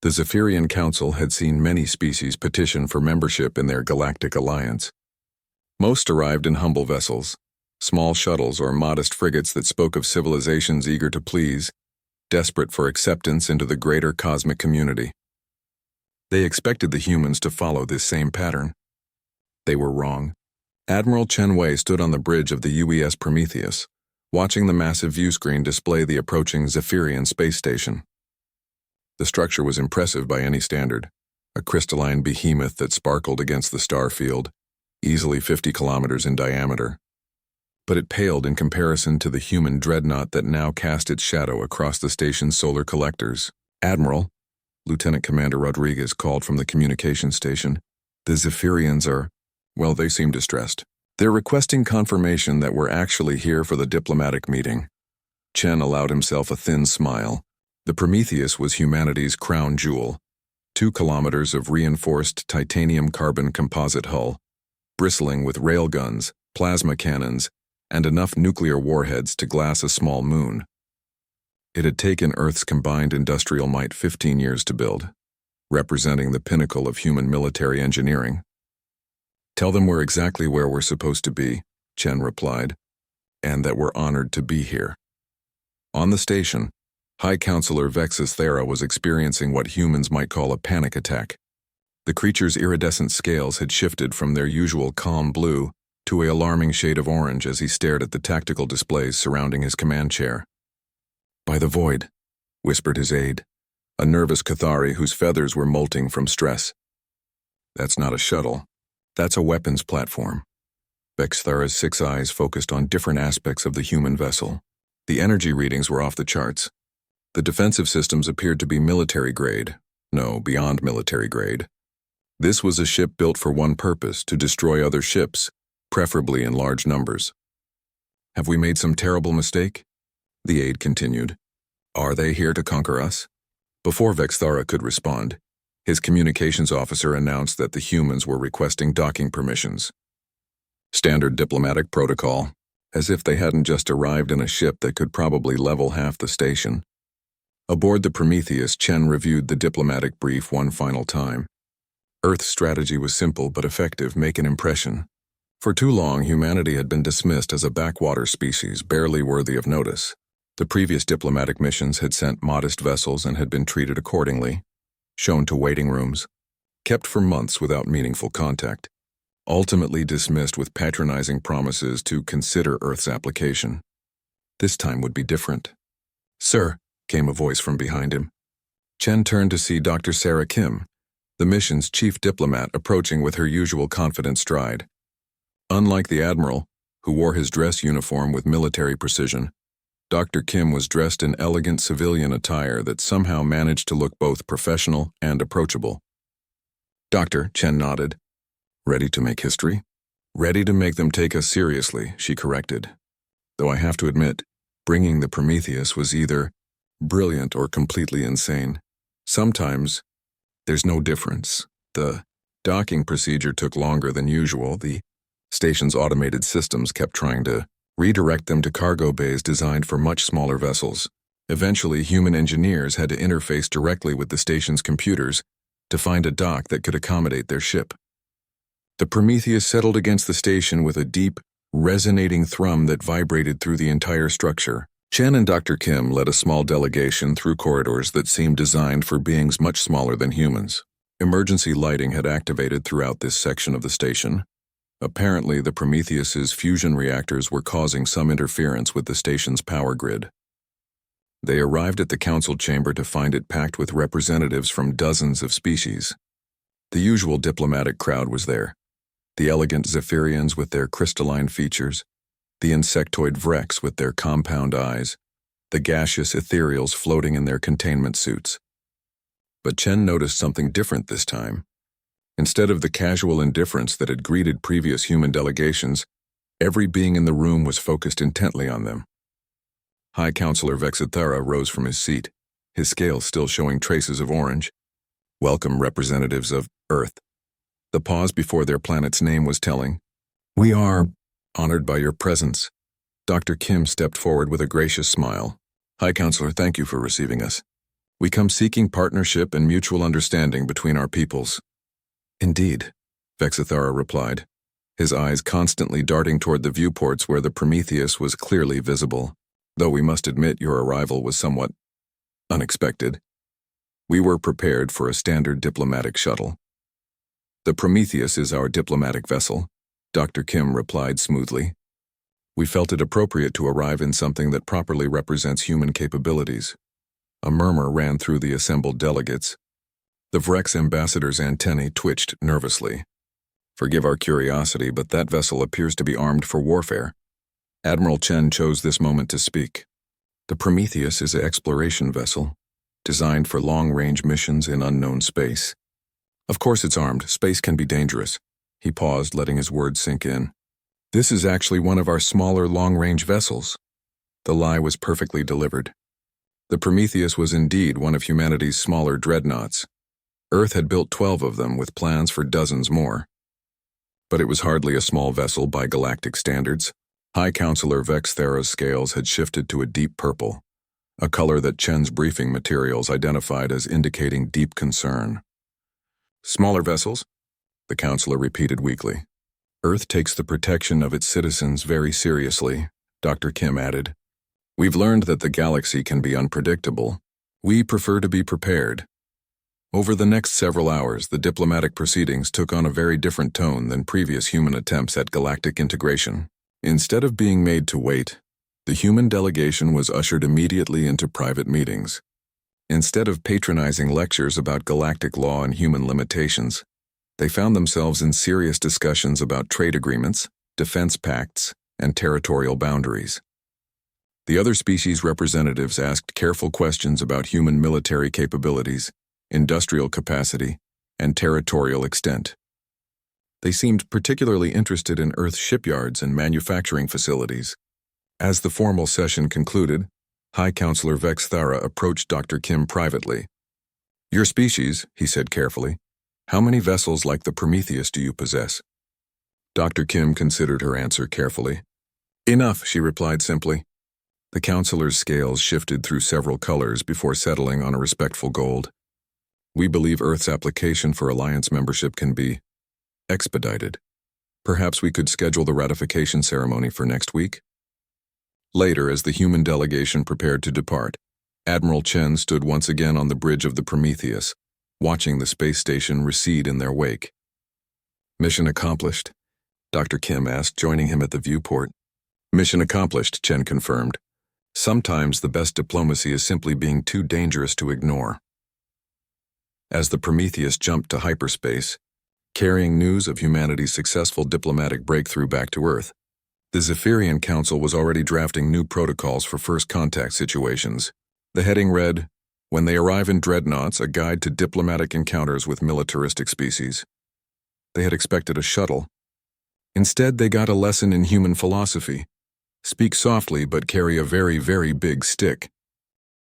The Zephyrian Council had seen many species petition for membership in their galactic alliance. Most arrived in humble vessels, small shuttles or modest frigates that spoke of civilizations eager to please, desperate for acceptance into the greater cosmic community. They expected the humans to follow this same pattern. They were wrong. Admiral Chen Wei stood on the bridge of the UES Prometheus, watching the massive viewscreen display the approaching Zephyrian space station. The structure was impressive by any standard, a crystalline behemoth that sparkled against the star field, easily 50 kilometers in diameter. But it paled in comparison to the human dreadnought that now cast its shadow across the station's solar collectors. "Admiral," Lieutenant Commander Rodriguez called from the communications station, "the Zephyrians are, well, they seem distressed. They're requesting confirmation that we're actually here for the diplomatic meeting." Chen allowed himself a thin smile. The Prometheus was humanity's crown jewel, 2 kilometers of reinforced titanium-carbon composite hull, bristling with railguns, plasma cannons, and enough nuclear warheads to glass a small moon. It had taken Earth's combined industrial might 15 years to build, representing the pinnacle of human military engineering. "Tell them we're exactly where we're supposed to be," Chen replied, "and that we're honored to be here." On the station, High Counselor Vexus Thera was experiencing what humans might call a panic attack. The creature's iridescent scales had shifted from their usual calm blue to an alarming shade of orange as he stared at the tactical displays surrounding his command chair. "By the void," whispered his aide, a nervous Cathari whose feathers were molting from stress. "That's not a shuttle. That's a weapons platform." Vex Thera's 6 eyes focused on different aspects of the human vessel. The energy readings were off the charts. The defensive systems appeared to be military grade. No, beyond military grade. This was a ship built for one purpose, to destroy other ships, preferably in large numbers. "Have we made some terrible mistake?" the aide continued. "Are they here to conquer us?" Before Vex Thera could respond, his communications officer announced that the humans were requesting docking permissions. Standard diplomatic protocol, as if they hadn't just arrived in a ship that could probably level half the station. Aboard the Prometheus, Chen reviewed the diplomatic brief one final time. Earth's strategy was simple but effective: make an impression. For too long, humanity had been dismissed as a backwater species, barely worthy of notice. The previous diplomatic missions had sent modest vessels and had been treated accordingly, shown to waiting rooms, kept for months without meaningful contact, ultimately dismissed with patronizing promises to consider Earth's application. This time would be different. "Sir," came a voice from behind him. Chen turned to see Dr. Sarah Kim, the mission's chief diplomat, approaching with her usual confident stride. Unlike the Admiral, who wore his dress uniform with military precision, Dr. Kim was dressed in elegant civilian attire that somehow managed to look both professional and approachable. "Doctor," Chen nodded. "Ready to make history?" "Ready to make them take us seriously," she corrected. "Though I have to admit, bringing the Prometheus was either brilliant or completely insane. Sometimes there's no difference. The docking procedure took longer than usual. The station's automated systems kept trying to redirect them to cargo bays designed for much smaller vessels. Eventually, human engineers had to interface directly with the station's computers to find a dock that could accommodate their ship. The Prometheus settled against the station with a deep, resonating thrum that vibrated through the entire structure. Chen and Dr. Kim led a small delegation through corridors that seemed designed for beings much smaller than humans. Emergency lighting had activated throughout this section of the station. Apparently, the Prometheus's fusion reactors were causing some interference with the station's power grid. They arrived at the council chamber to find it packed with representatives from dozens of species. The usual diplomatic crowd was there. The elegant Zephyrians with their crystalline features, the insectoid Vrex with their compound eyes, the gaseous ethereals floating in their containment suits. But Chen noticed something different this time. Instead of the casual indifference that had greeted previous human delegations, every being in the room was focused intently on them. High Counselor Vexus Thera rose from his seat, his scales still showing traces of orange. "Welcome, representatives of Earth." The pause before their planet's name was telling. "We are honored by your presence." Dr. Kim stepped forward with a gracious smile. "High Counselor, thank you for receiving us. We come seeking partnership and mutual understanding between our peoples. Indeed, Vexithara replied, his eyes constantly darting toward the viewports where the Prometheus was clearly visible, though we must admit your arrival was somewhat unexpected. We were prepared for a standard diplomatic shuttle. The Prometheus is our diplomatic vessel, Dr. Kim replied smoothly. We felt it appropriate to arrive in something that properly represents human capabilities. A murmur ran through the assembled delegates. The Vrex ambassador's antennae twitched nervously. Forgive our curiosity, but that vessel appears to be armed for warfare. Admiral Chen chose this moment to speak. The Prometheus is an exploration vessel, designed for long-range missions in unknown space. Of course it's armed. Space can be dangerous. He paused, letting his words sink in. This is actually one of our smaller long-range vessels. The lie was perfectly delivered. The Prometheus was indeed one of humanity's smaller dreadnoughts. Earth had built 12 of them with plans for dozens more. But it was hardly a small vessel by galactic standards. High Counselor Vexithara's scales had shifted to a deep purple, a color that Chen's briefing materials identified as indicating deep concern. Smaller vessels? The counselor repeated weakly. Earth takes the protection of its citizens very seriously, Dr. Kim added. We've learned that the galaxy can be unpredictable. We prefer to be prepared. Over the next several hours, the diplomatic proceedings took on a very different tone than previous human attempts at galactic integration. Instead of being made to wait, the human delegation was ushered immediately into private meetings. Instead of patronizing lectures about galactic law and human limitations, they found themselves in serious discussions about trade agreements, defense pacts, and territorial boundaries. The other species representatives asked careful questions about human military capabilities, industrial capacity, and territorial extent. They seemed particularly interested in Earth's shipyards and manufacturing facilities. As the formal session concluded, High Counselor Vexithara approached Dr. Kim privately. Your species, he said carefully, how many vessels like the Prometheus do you possess? Dr. Kim considered her answer carefully. Enough, she replied simply. The counselor's scales shifted through several colors before settling on a respectful gold. We believe Earth's application for alliance membership can be expedited. Perhaps we could schedule the ratification ceremony for next week? Later, as the human delegation prepared to depart, Admiral Chen stood once again on the bridge of the Prometheus, watching the space station recede in their wake. Mission accomplished, Dr. Kim asked, joining him at the viewport. Mission accomplished, Chen confirmed. Sometimes the best diplomacy is simply being too dangerous to ignore. As the Prometheus jumped to hyperspace, carrying news of humanity's successful diplomatic breakthrough back to Earth, the Zephyrian Council was already drafting new protocols for first contact situations. The heading read, When they arrive in dreadnoughts, a guide to diplomatic encounters with militaristic species. They had expected a shuttle. Instead, they got a lesson in human philosophy. Speak softly, but carry a very, very big stick.